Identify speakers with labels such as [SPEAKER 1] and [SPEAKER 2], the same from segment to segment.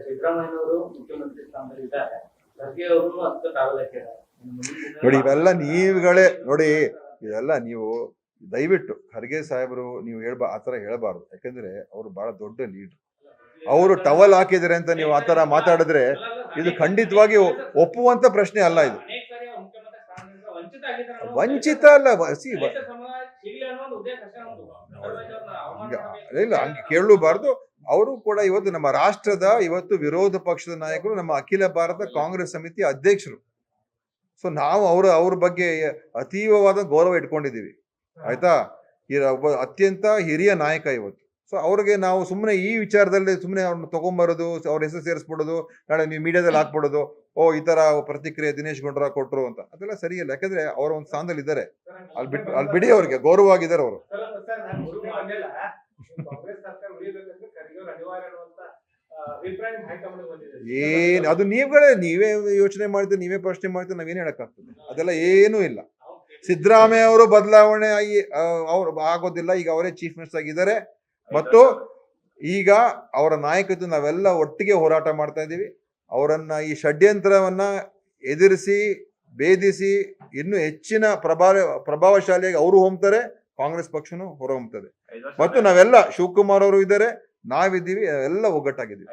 [SPEAKER 1] ಸಿದ್ದರಾಮಯ್ಯನವರು ಮುಖ್ಯಮಂತ್ರಿ ಸ್ಥಾನದಲ್ಲಿದ್ದಾರೆ, ಖರ್ಗೆ ಅವರನ್ನು ಹತ್ತಕ್ಕಾಗಲಿಕ್ಕೆ
[SPEAKER 2] ನೋಡಿ. ಇವೆಲ್ಲ ನೀವುಗಳೇ ನೋಡಿ, ಇದೆಲ್ಲ ನೀವು ದಯವಿಟ್ಟು ಖರ್ಗೆ ಸಾಹೇಬರು ನೀವು ಆ ಥರ ಹೇಳಬಾರ್ದು. ಯಾಕಂದ್ರೆ ಅವರು ಬಹಳ ದೊಡ್ಡ ಲೀಡರ್. ಅವರು ಟವಲ್ ಹಾಕಿದರೆ ಅಂತ ನೀವು ಆ ಥರ ಮಾತಾಡಿದ್ರೆ ಇದು ಖಂಡಿತವಾಗಿ ಒಪ್ಪುವಂತ ಪ್ರಶ್ನೆ ಅಲ್ಲ. ಇದು ವಂಚಿತ ಅಲ್ಲ. ಇಲ್ಲ, ಹಂಗೆ ಕೇಳಲೂಬಾರ್ದು. ಅವರು ಕೂಡ ಇವತ್ತು ನಮ್ಮ ರಾಷ್ಟ್ರದ ವಿರೋಧ ಪಕ್ಷದ ನಾಯಕರು, ನಮ್ಮ ಅಖಿಲ ಭಾರತ ಕಾಂಗ್ರೆಸ್ ಸಮಿತಿ ಅಧ್ಯಕ್ಷರು. ಸೊ ನಾವು ಅವ್ರ ಬಗ್ಗೆ ಅತೀವವಾದ ಗೌರವ ಇಟ್ಕೊಂಡಿದ್ದೀವಿ, ಆಯ್ತಾ. ಒಬ್ಬ ಅತ್ಯಂತ ಹಿರಿಯ ನಾಯಕ ಇವತ್ತು. ಸೊ ಅವ್ರಿಗೆ ನಾವು ಸುಮ್ಮನೆ ಈ ವಿಚಾರದಲ್ಲಿ ಸುಮ್ಮನೆ ಅವ್ರನ್ನ ತಗೊಂಬರೋದು, ಅವ್ರ ಹೆಸರು ಸೇರಿಸ್ಬಿಡೋದು, ನಾಳೆ ನೀವು ಮೀಡಿಯಾದಲ್ಲಿ ಹಾಕ್ಬಿಡೋದು, ಈ ತರ ಪ್ರತಿಕ್ರಿಯೆ ದಿನೇಶ್ ಗುಂಡೂರಾವ್ ಕೊಟ್ರು ಅಂತ, ಅದೆಲ್ಲ ಸರಿಯಲ್ಲ. ಯಾಕಂದ್ರೆ ಅವ್ರ ಒಂದು ಸ್ಥಾನದಲ್ಲಿ ಇದ್ದಾರೆ, ಅಲ್ಲಿ ಬಿಡಿ, ಅವ್ರಿಗೆ ಗೌರವವಾಗಿದ್ದಾರೆ ಅವರು. ಏನ್ ಅದು ನೀವೇ ಯೋಚನೆ ಮಾಡ್ತೀರಿ, ನೀವೇ ಪ್ರಶ್ನೆ ಮಾಡ್ತೀರಿ, ನಾವೇನ್ ಹೇಳಕ್ಕಾಗ್ತದೆ? ಅದೆಲ್ಲ ಏನೂ ಇಲ್ಲ. ಸಿದ್ದರಾಮಯ್ಯ ಅವರು ಬದಲಾವಣೆ ಅವ್ರು ಆಗೋದಿಲ್ಲ. ಈಗ ಅವರೇ ಚೀಫ್ ಮಿನಿಸ್ಟರ್ ಆಗಿದ್ದಾರೆ ಮತ್ತು ಈಗ ಅವರ ನಾಯಕತ್ವ ನಾವೆಲ್ಲ ಒಟ್ಟಿಗೆ ಹೋರಾಟ ಮಾಡ್ತಾ ಇದ್ದೀವಿ. ಅವರನ್ನ ಈ ಷಡ್ಯಂತ್ರವನ್ನ ಎದುರಿಸಿ ಭೇದಿಸಿ ಇನ್ನೂ ಹೆಚ್ಚಿನ ಪ್ರಭಾವಶಾಲಿಯಾಗಿ ಅವರು ಹೊಮ್ತಾರೆ, ಕಾಂಗ್ರೆಸ್ ಪಕ್ಷನೂ ಹೊರ ಹೊಮ್ತದೆ. ಮತ್ತು ನಾವೆಲ್ಲ ಶಿವಕುಮಾರ್ ಅವರು ಇದ್ದಾರೆ, ನಾವಿದ್ದೀವಿ, ಎಲ್ಲ ಒಗ್ಗಟ್ಟಾಗಿದ್ದೀವಿ.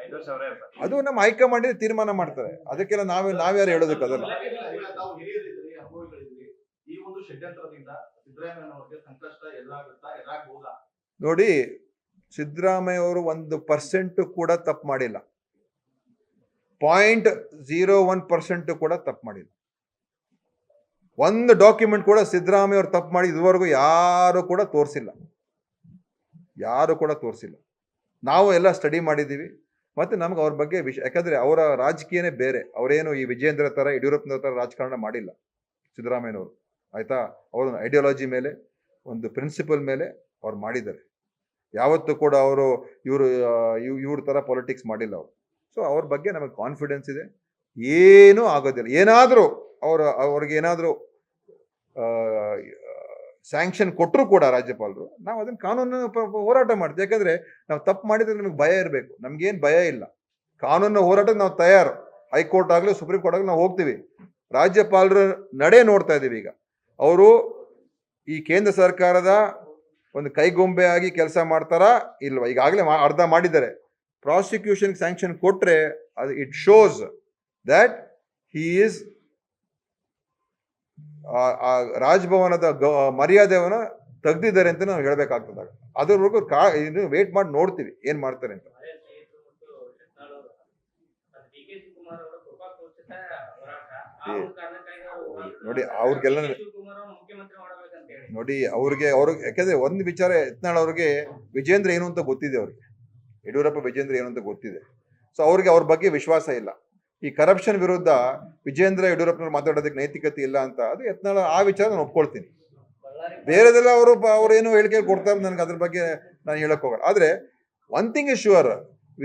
[SPEAKER 2] ಅದು ನಮ್ಮ ಹೈಕಮಾಂಡ್ ತೀರ್ಮಾನ ಮಾಡ್ತಾರೆ. ಅದಕ್ಕೆಲ್ಲ ನಾವ್ಯಾರು ಹೇಳೋದಕ್ಕೆ ಅದಲ್ಲ. ನೋಡಿ, ಸಿದ್ದರಾಮಯ್ಯ ಅವರು 1% ಕೂಡ ತಪ್ಪು ಮಾಡಿಲ್ಲ. 0.01% ಕೂಡ ತಪ್ಪು ಮಾಡಿಲ್ಲ. ಒಂದು ಡಾಕ್ಯುಮೆಂಟ್ ಕೂಡ ಸಿದ್ದರಾಮಯ್ಯ ಅವರು ತಪ್ಪು ಮಾಡಿ ಇದುವರೆಗೂ ಯಾರು ಕೂಡ ತೋರಿಸಿಲ್ಲ. ನಾವು ಎಲ್ಲ ಸ್ಟಡಿ ಮಾಡಿದ್ದೀವಿ ಮತ್ತು ನಮ್ಗೆ ಅವ್ರ ಬಗ್ಗೆ ಯಾಕಂದ್ರೆ ಅವರ ರಾಜಕೀಯನೇ ಬೇರೆ. ಅವರೇನು ಈ ವಿಜೇಂದ್ರ ತರ, ಯಡಿಯೂರಪ್ಪನ ತರ ರಾಜಕಾರಣ ಮಾಡಿಲ್ಲ ಸಿದ್ದರಾಮಯ್ಯನವರು, ಆಯ್ತಾ. ಅವ್ರ ಐಡಿಯಾಲಜಿ ಮೇಲೆ, ಒಂದು ಪ್ರಿನ್ಸಿಪಲ್ ಮೇಲೆ ಅವ್ರು ಮಾಡಿದ್ದಾರೆ. ಯಾವತ್ತೂ ಕೂಡ ಅವರು ಇವ್ರ ತರ ಪಾಲಿಟಿಕ್ಸ್ ಮಾಡಿಲ್ಲ ಅವರು. ಸೊ ಅವ್ರ ಬಗ್ಗೆ ನಮಗೆ ಕಾನ್ಫಿಡೆನ್ಸ್ ಇದೆ, ಏನೂ ಆಗೋದಿಲ್ಲ. ಏನಾದರೂ ಅವ್ರಿಗೆ ಏನಾದರೂ ಸ್ಯಾಂಕ್ಷನ್ ಕೊಟ್ಟರು ಕೂಡ ರಾಜ್ಯಪಾಲರು, ನಾವು ಅದನ್ನ ಕಾನೂನು ಹೋರಾಟ ಮಾಡ್ತೀವಿ. ಯಾಕಂದ್ರೆ ನಾವು ತಪ್ಪು ಮಾಡಿದ್ರೆ ನಮಗೆ ಭಯ ಇರಬೇಕು. ನಮ್ಗೇನು ಭಯ ಇಲ್ಲ. ಕಾನೂನು ಹೋರಾಟಕ್ಕೆ ನಾವು ತಯಾರು. ಹೈಕೋರ್ಟ್ ಆಗಲಿ, ಸುಪ್ರೀಂ ಕೋರ್ಟ್ ಆಗಲಿ ನಾವು ಹೋಗ್ತೀವಿ. ರಾಜ್ಯಪಾಲರ ನಡೆ ನೋಡ್ತಾ ಇದ್ದೀವಿ. ಈಗ ಅವರು ಈ ಕೇಂದ್ರ ಸರ್ಕಾರದ ಒಂದು ಕೈಗೊಂಬೆ ಆಗಿ ಕೆಲಸ ಮಾಡ್ತಾರಾ ಇಲ್ವಾ? ಈಗಾಗಲೇ ಅರ್ಧ ಮಾಡಿದ್ದಾರೆ. ಪ್ರಾಸಿಕ್ಯೂಷನ್ ಸ್ಯಾಂಕ್ಷನ್ ಕೊಟ್ರೆ ಅದು it shows that he is ರಾಜಭವನದ ಮರ್ಯಾದೆವನ್ನ ತೆಗ್ದಿದ್ದಾರೆ ಅಂತ ನಾವು ಹೇಳ್ಬೇಕಾಗ್ತದಾಗ. ಅದ್ರವರೆಗೂ ಇದು ವೇಟ್ ಮಾಡಿ ನೋಡ್ತೀವಿ ಏನ್ ಮಾಡ್ತಾರೆ ಅಂತ. ನೋಡಿ ಅವ್ರಿಗೆಲ್ಲ ಅವ್ರಿಗೆ ಯಾಕಂದ್ರೆ ಒಂದು ವಿಚಾರ, ಯತ್ನಾಳ್ ಅವ್ರಿಗೆ ವಿಜೇಂದ್ರ ಏನು ಅಂತ ಗೊತ್ತಿದೆ, ಅವ್ರಿಗೆ ಯಡಿಯೂರಪ್ಪ ವಿಜೇಂದ್ರ ಏನು ಅಂತ ಗೊತ್ತಿದೆ. ಸೊ ಅವ್ರಿಗೆ ಅವ್ರ ಬಗ್ಗೆ ವಿಶ್ವಾಸ ಇಲ್ಲ. ಈ ಕರಪ್ಷನ್ ವಿರುದ್ಧ ವಿಜೇಂದ್ರ ಯಡಿಯೂರಪ್ಪನವ್ರು ಮಾತಾಡೋದಕ್ಕೆ ನೈತಿಕತೆ ಇಲ್ಲ ಅಂತ, ಅದು ಯತ್ನಾಳ್ ಆ ವಿಚಾರ ನಾನು ಒಪ್ಕೊಳ್ತೀನಿ. ಬೇರೆದೆಲ್ಲ ಅವ್ರೇನು ಹೇಳಿಕೆ ಕೊಡ್ತಾರೆ, ನನಗೆ ಅದ್ರ ಬಗ್ಗೆ ನಾನು ಹೇಳಕ್ ಹೋಗಲ್ಲ. ಆದ್ರೆ one thing is sure,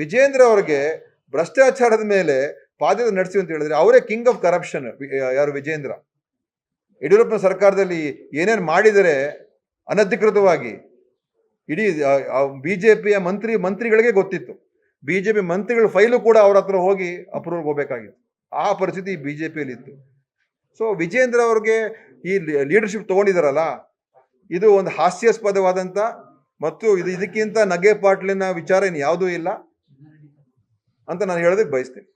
[SPEAKER 2] Vijendra ಅವ್ರಿಗೆ ಭ್ರಷ್ಟಾಚಾರದ ಮೇಲೆ ಪಾದ್ಯತೆ ನಡೆಸಿ ಅಂತ ಹೇಳಿದ್ರೆ ಅವರೇ ಕಿಂಗ್ ಆಫ್ ಕರಪ್ಷನ್. ಯಾರು? ವಿಜೇಂದ್ರ. ಯಡಿಯೂರಪ್ಪನ ಸರ್ಕಾರದಲ್ಲಿ ಏನೇನು ಮಾಡಿದರೆ ಅನಧಿಕೃತವಾಗಿ ಇಡೀ ಬಿಜೆಪಿಯ ಮಂತ್ರಿಗಳಿಗೆ ಗೊತ್ತಿತ್ತು. ಬಿಜೆಪಿ ಮಂತ್ರಿಗಳ ಫೈಲು ಕೂಡ ಅವ್ರ ಹತ್ರ ಹೋಗಿ ಅಪ್ರೂವಲ್ ಹೋಗ್ಬೇಕಾಗಿತ್ತು. ಆ ಪರಿಸ್ಥಿತಿ ಬಿಜೆಪಿಯಲ್ಲಿ ಇತ್ತು. ಸೊ ವಿಜೇಂದ್ರ ಅವ್ರಿಗೆ ಈ ಲೀಡರ್ಶಿಪ್ ತಗೊಂಡಿದಾರಲ್ಲ, ಇದು ಒಂದು ಹಾಸ್ಯಾಸ್ಪದವಾದಂಥ ಮತ್ತು ಇದಕ್ಕಿಂತ ನಗೆ ಪಾಟ್ಲಿನ ವಿಚಾರ ಇನ್ನು ಯಾವುದೂ ಇಲ್ಲ ಅಂತ ನಾನು ಹೇಳೋದಕ್ಕೆ ಬಯಸ್ತೇನೆ.